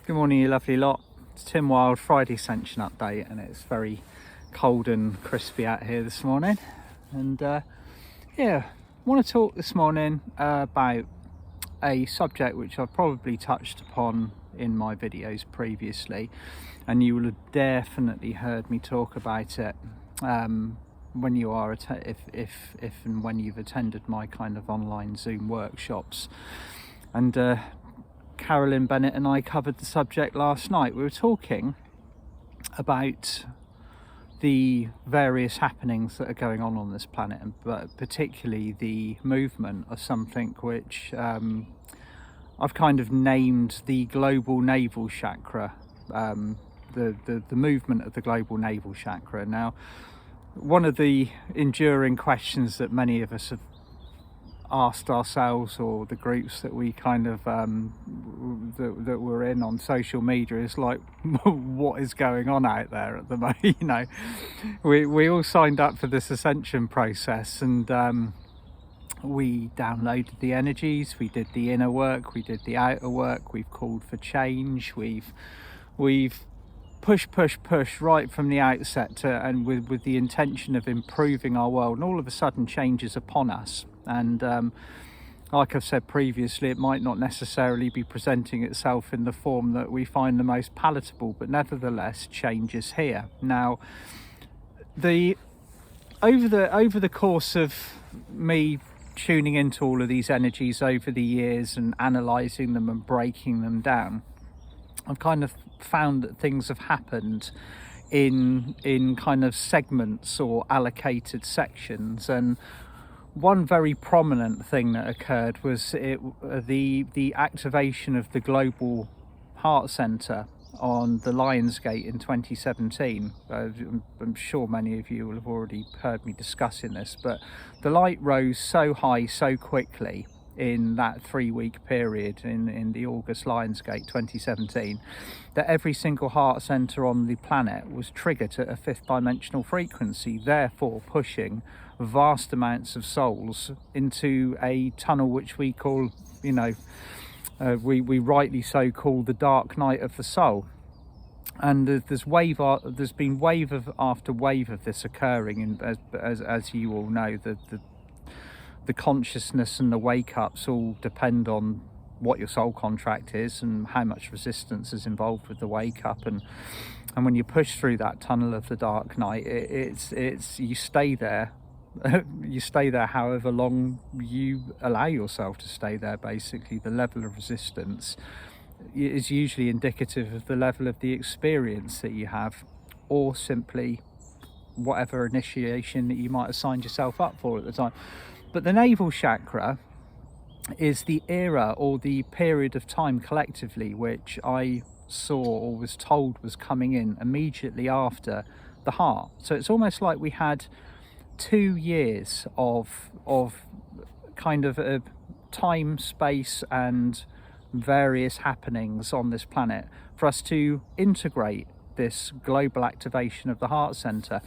Good morning, you lovely lot. It's Tim Wild Friday Ascension update, and it's very cold and crispy out here this morning. And yeah, I want to talk this morning about a subject which I've probably touched upon in my videos previously, and you will have definitely heard me talk about it when you are if and when you've attended my kind of online Zoom workshops. And Carolyn Bennett and I covered the subject last night. We were talking about the various happenings that are going on this planet, but particularly the movement of something which I've kind of named the global naval chakra, the movement of the global naval chakra. Now, one of the enduring questions that many of us have asked ourselves, or the groups that we kind of that we're in on social media, is like, what is going on out there at the moment? You know, we all signed up for this Ascension process, and we downloaded the energies, we did the inner work, we did the outer work, we've called for change, we've push right from the outset and with the intention of improving our world, and all of a sudden change is upon us. And like I've said previously, it might not necessarily be presenting itself in the form that we find the most palatable, but nevertheless change is here. Now, over the course of me tuning into all of these energies over the years and analysing them and breaking them down, I've kind of found that things have happened in kind of segments or allocated sections. And one very prominent thing that occurred was the activation of the global heart center on the Lionsgate in 2017. I'm sure many of you will have already heard me discussing this, but the light rose so high so quickly in that 3-week period in the August Lionsgate 2017 that every single heart center on the planet was triggered at a 5th dimensional frequency, therefore pushing vast amounts of souls into a tunnel which we call, you know, we rightly so call the dark night of the soul. And there's been wave after wave of this occurring, and as you all know, the consciousness and the wake-ups all depend on what your soul contract is and how much resistance is involved with the wake-up. And when you push through that tunnel of the dark night, it's you stay there. You stay there however long you allow yourself to stay there. Basically, the level of resistance is usually indicative of the level of the experience that you have, or simply whatever initiation that you might have signed yourself up for at the time. But the naval chakra is the era or the period of time collectively which I saw or was told was coming in immediately after the heart. So it's almost like we had 2 years of kind of a time, space and various happenings on this planet for us to integrate this global activation of the heart center.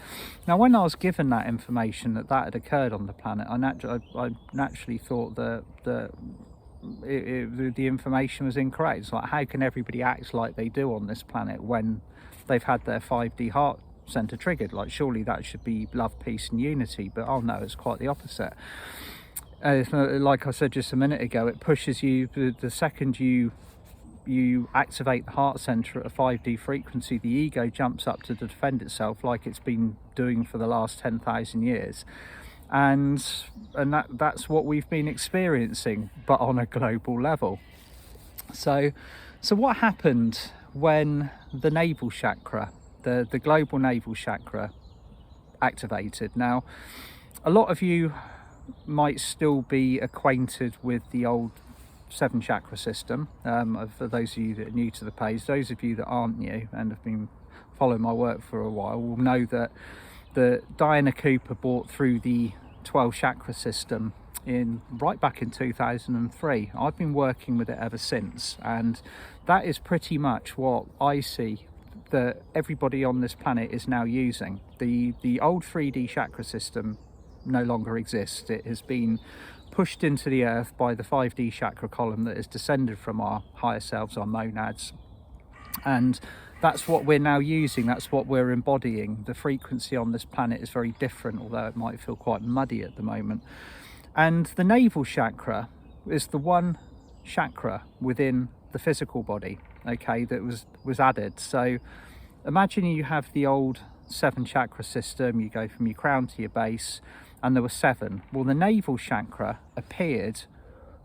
Now, when I was given that information that had occurred on the planet, I naturally thought that the information was incorrect. It's like, how can everybody act like they do on this planet when they've had their 5D heart center triggered? Like, surely that should be love, peace and unity. But oh no, it's quite the opposite. Like I said just a minute ago, it pushes you. The second you activate the heart center at a 5D frequency, the ego jumps up to defend itself, like it's been doing for the last 10,000 years. And that's what we've been experiencing, but on a global level. So what happened when the naval chakra, the global naval chakra, activated? Now, a lot of you might still be acquainted with the old Seven Chakra system. For those of you that are new to the page, those of you that aren't new and have been following my work for a while will know that Diana Cooper brought through the 12 chakra system right back in 2003. I've been working with it ever since, and that is pretty much what I see that everybody on this planet is now using. The old 3D chakra system no longer exists. It has been pushed into the earth by the 5D chakra column that is descended from our higher selves, our monads, And that's what we're now using, that's what we're embodying. The frequency on this planet is very different, although it might feel quite muddy at the moment. And the navel chakra is the one chakra within the physical body, okay, that was added. So imagine you have the old 7 chakra system, you go from your crown to your base, and there were 7. Well, the navel chakra appeared,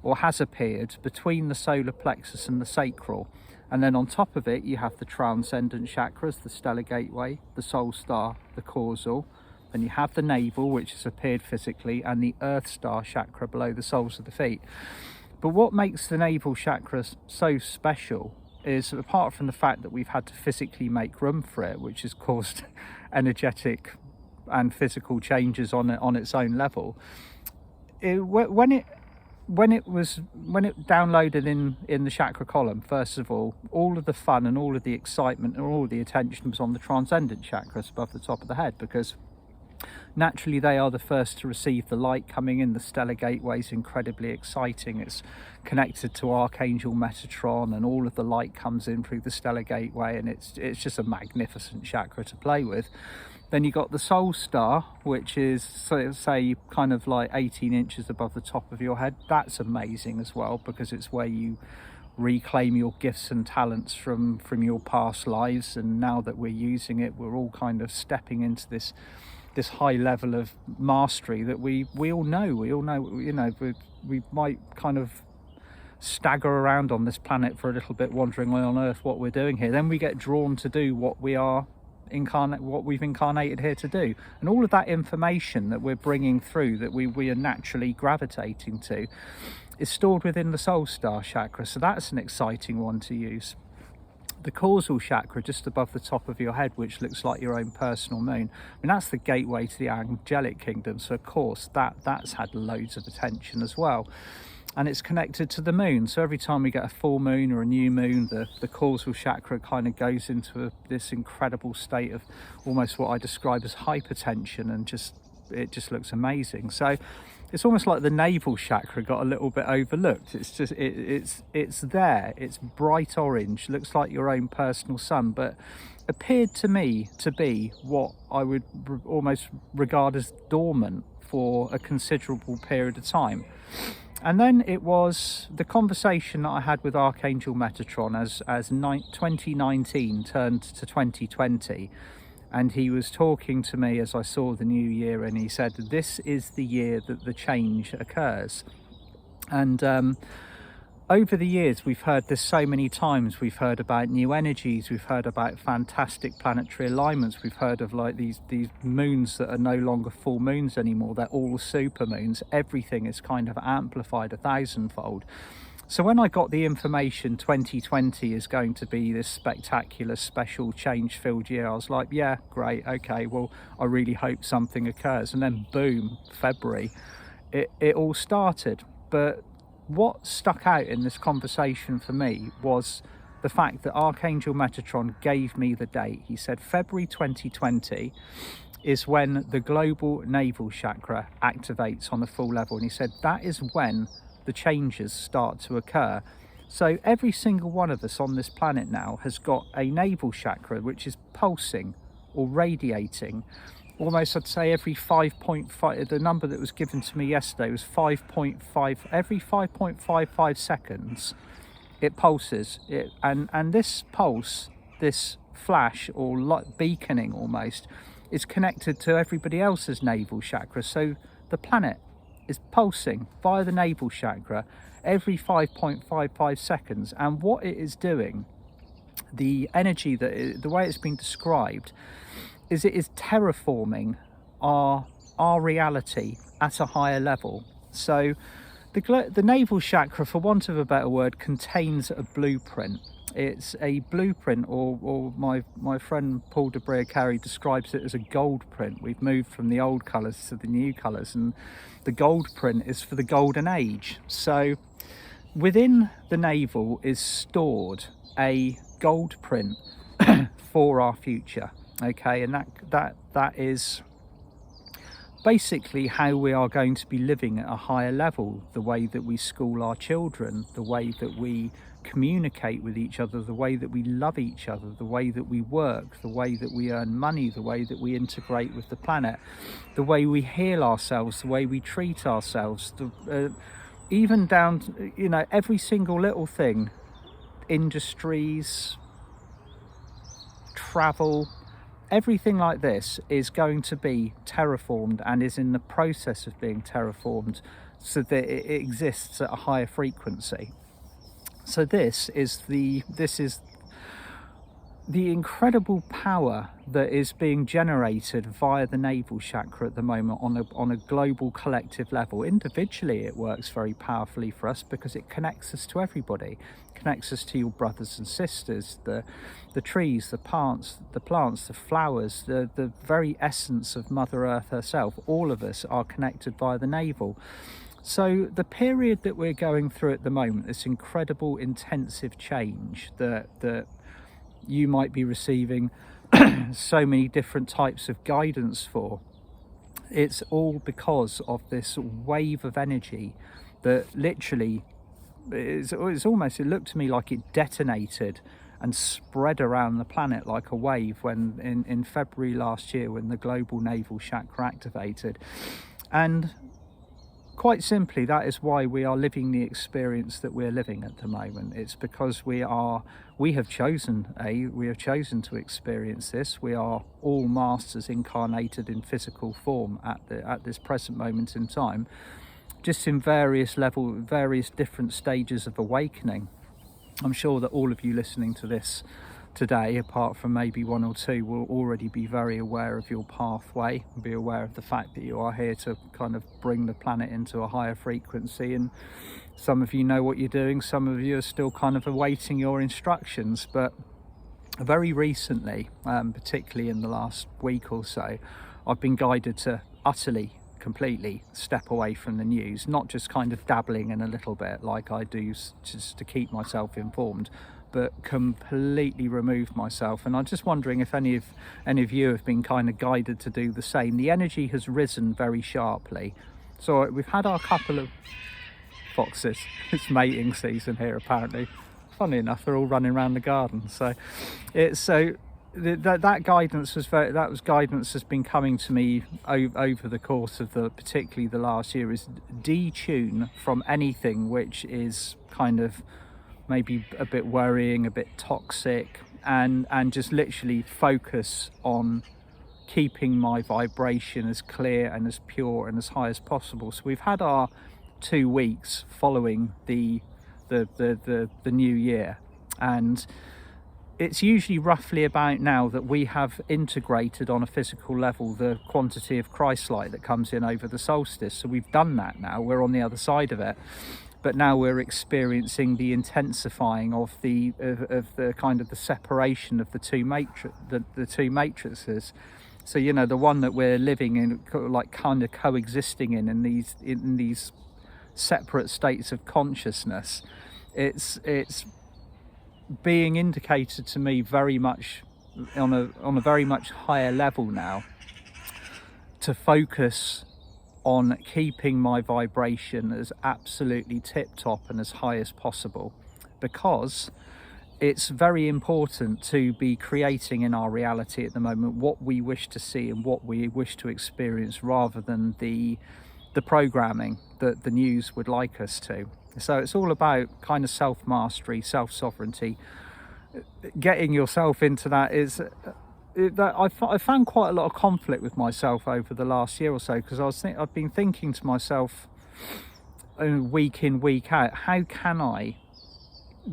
or has appeared, between the solar plexus and the sacral. And then on top of it, you have the transcendent chakras, the stellar gateway, the soul star, the causal. Then you have the navel, which has appeared physically, and the earth star chakra below the soles of the feet. But what makes the navel chakra so special is, apart from the fact that we've had to physically make room for it, which has caused energetic and physical changes on its own level, when it downloaded in the chakra column, first of all of the fun and all of the excitement and all of the attention was on the transcendent chakras above the top of the head, because naturally they are the first to receive the light coming in. The stellar gateway is incredibly exciting. It's connected to Archangel Metatron, and all of the light comes in through the stellar gateway, and it's just a magnificent chakra to play with. Then you got the soul star, which is, so say, kind of like 18 inches above the top of your head. That's amazing as well, because it's where you reclaim your gifts and talents from your past lives. And now that we're using it, we're all kind of stepping into this high level of mastery that we all know. You know, we might kind of stagger around on this planet for a little bit, wondering on Earth what we're doing here. Then we get drawn to do what we've incarnated here to do, and all of that information that we're bringing through, that we are naturally gravitating to, is stored within the soul star chakra. So that's an exciting one to use. The causal chakra, just above the top of your head, which looks like your own personal moon, I mean, that's the gateway to the angelic kingdom, so of course that's had loads of attention as well. And it's connected to the moon, so every time we get a full moon or a new moon, the causal chakra kind of goes into this incredible state of almost what I describe as hypertension, and it just looks amazing. So it's almost like the navel chakra got a little bit overlooked. It's just it's there, it's bright orange, looks like your own personal sun, but appeared to me to be what I would almost regard as dormant for a considerable period of time. And then it was the conversation that I had with Archangel Metatron as 2019 turned to 2020. And he was talking to me as I saw the new year, and he said, this is the year that the change occurs. And over the years, we've heard this so many times. We've heard about new energies, we've heard about fantastic planetary alignments, we've heard of like these moons that are no longer full moons anymore, they're all super moons. Everything is kind of amplified 1,000-fold. So when I got the information 2020 is going to be this spectacular, special, change-filled year, I was like, yeah, great, okay, well, I really hope something occurs. And then boom, February, it all started. But what stuck out in this conversation for me was the fact that Archangel Metatron gave me the date. He said February 2020 is when the global navel chakra activates on a full level. And he said that is when the changes start to occur. So every single one of us on this planet now has got a navel chakra which is pulsing or radiating almost, I'd say, every 5.5, the number that was given to me yesterday was 5.5, every 5.55 seconds it pulses. And this pulse, this flash or light beaconing almost, is connected to everybody else's navel chakra. So the planet is pulsing via the navel chakra every 5.55 seconds. And what it is doing, the energy, the way it's been described, is it is terraforming our reality at a higher level. So the navel chakra, for want of a better word, contains a blueprint. It's a blueprint, or my friend Paul de Brea-Carey describes it as a gold print. We've moved from the old colours to the new colours, and the gold print is for the golden age. So within the navel is stored a gold print for our future. Okay, and that is basically how we are going to be living at a higher level, the way that we school our children, the way that we communicate with each other, the way that we love each other, the way that we work, the way that we earn money, the way that we integrate with the planet, the way we heal ourselves, the way we treat ourselves, even down to, you know, every single little thing, industries, travel, everything like this is going to be terraformed and is in the process of being terraformed so that it exists at a higher frequency. So this is the incredible power that is being generated via the Naval Chakra at the moment on a global collective level. Individually it works very powerfully for us because it connects us to everybody. It connects us to your brothers and sisters, the trees, the plants, the flowers, the very essence of Mother Earth herself. All of us are connected via the navel. So the period that we're going through at the moment, this incredible intensive change that you might be receiving so many different types of guidance for, it's all because of this wave of energy that literally it's almost, it looked to me like it detonated and spread around the planet like a wave when in February last year, when the global Naval Chakra activated. And quite simply, that is why we are living the experience that we're living at the moment. It's because we have chosen to experience this. We are all masters incarnated in physical form at this present moment in time, just in various different stages of awakening. I'm sure that all of you listening to this today, apart from maybe one or two, will already be very aware of your pathway and be aware of the fact that you are here to kind of bring the planet into a higher frequency. And some of you know what you're doing, some of you are still kind of awaiting your instructions. But very recently, particularly in the last week or so, I've been guided to completely step away from the news, not just kind of dabbling in a little bit like I do just to keep myself informed, but completely remove myself. And I'm just wondering if any of you have been kind of guided to do the same. The energy has risen very sharply. So we've had our couple of foxes. It's mating season here apparently. Funny enough, they're all running around the garden. So that guidance has been coming to me over the course of particularly the last year, is detune from anything which is kind of maybe a bit worrying, a bit toxic, and just literally focus on keeping my vibration as clear and as pure and as high as possible. So we've had our 2 weeks following the new year, and it's usually roughly about now that we have integrated on a physical level the quantity of Christ light that comes in over the solstice. So we've done that now, we're on the other side of it. But now we're experiencing the intensifying of the kind of the separation of the two matrices. So, you know, the one that we're living in, like kind of coexisting in these separate states of consciousness, it's being indicated to me very much on a very much higher level now, to focus on keeping my vibration as absolutely tip-top and as high as possible, because it's very important to be creating in our reality at the moment what we wish to see and what we wish to experience, rather than the programming that the news would like us to. So it's all about kind of self-mastery, self-sovereignty. Getting yourself into that is I found quite a lot of conflict with myself over the last year or so, because I've been thinking to myself week in, week out, how can I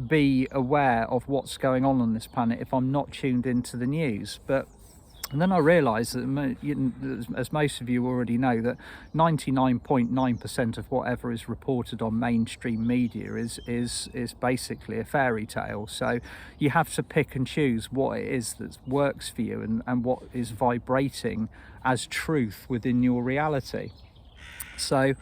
be aware of what's going on this planet if I'm not tuned into the news? And then I realised that, as most of you already know, that 99.9% of whatever is reported on mainstream media is basically a fairy tale. So you have to pick and choose what it is that works for you and what is vibrating as truth within your reality. So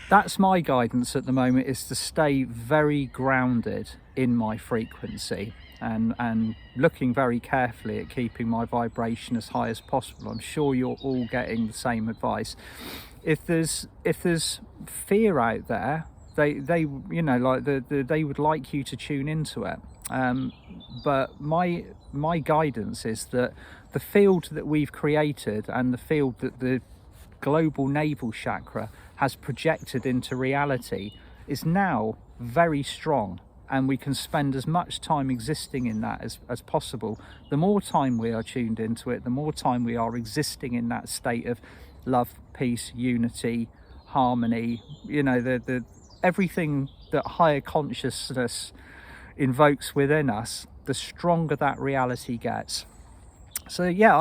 that's my guidance at the moment, is to stay very grounded in my frequency and looking very carefully at keeping my vibration as high as possible. I'm sure you're all getting the same advice. If there's fear out there, they you know, like they would like you to tune into it. But my guidance is that the field that we've created and the field that the global navel chakra has projected into reality is now very strong, and we can spend as much time existing in that as possible. The more time we are tuned into it, the more time we are existing in that state of love, peace, unity, harmony, you know, the everything that higher consciousness invokes within us, the stronger that reality gets. So yeah,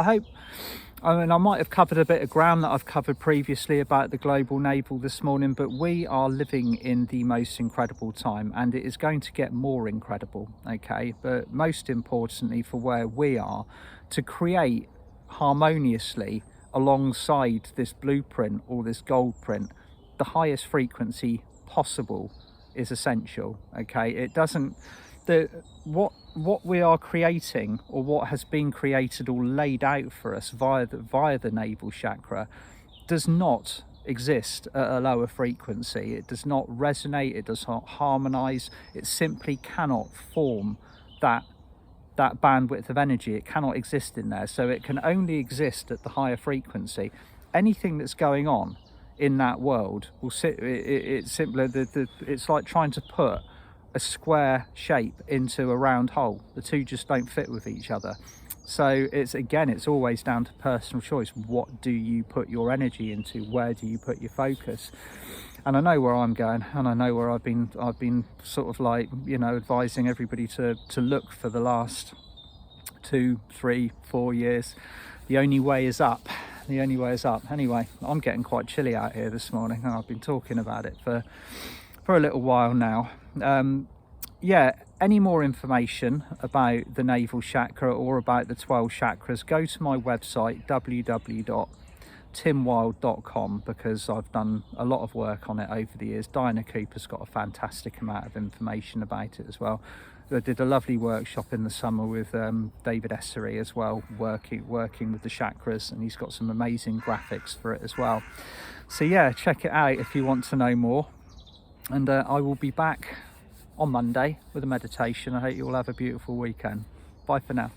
I mean, I might have covered a bit of ground that I've covered previously about the global navel this morning, but we are living in the most incredible time, and it is going to get more incredible, okay? But most importantly, for where we are, to create harmoniously alongside this blueprint or this gold print, the highest frequency possible is essential, okay? It doesn't, what we are creating, or what has been created or laid out for us via the navel chakra, does not exist at a lower frequency. It does not resonate, it does not harmonize, it simply cannot form that bandwidth of energy. It cannot exist in there, so it can only exist at the higher frequency. Anything that's going on in that world will sit, it's simpler, it's like trying to put a square shape into a round hole. The two just don't fit with each other. So it's always down to personal choice. What do you put your energy into? Where do you put your focus? And I know where I'm going, and I know where I've been sort of like, you know, advising everybody to look for the last 2, 3, 4 years. The only way is up. The only way is up. Anyway, I'm getting quite chilly out here this morning, and I've been talking about it for a little while now. Yeah, any more information about the navel chakra or about the 12 chakras, go to my website www.timwild.com, because I've done a lot of work on it over the years. Diana Cooper's got a fantastic amount of information about it as well. I did a lovely workshop in the summer with David Essery as well, working with the chakras, and he's got some amazing graphics for it as well. So yeah, check it out if you want to know more. And I will be back on Monday with a meditation. I hope you all have a beautiful weekend. Bye for now.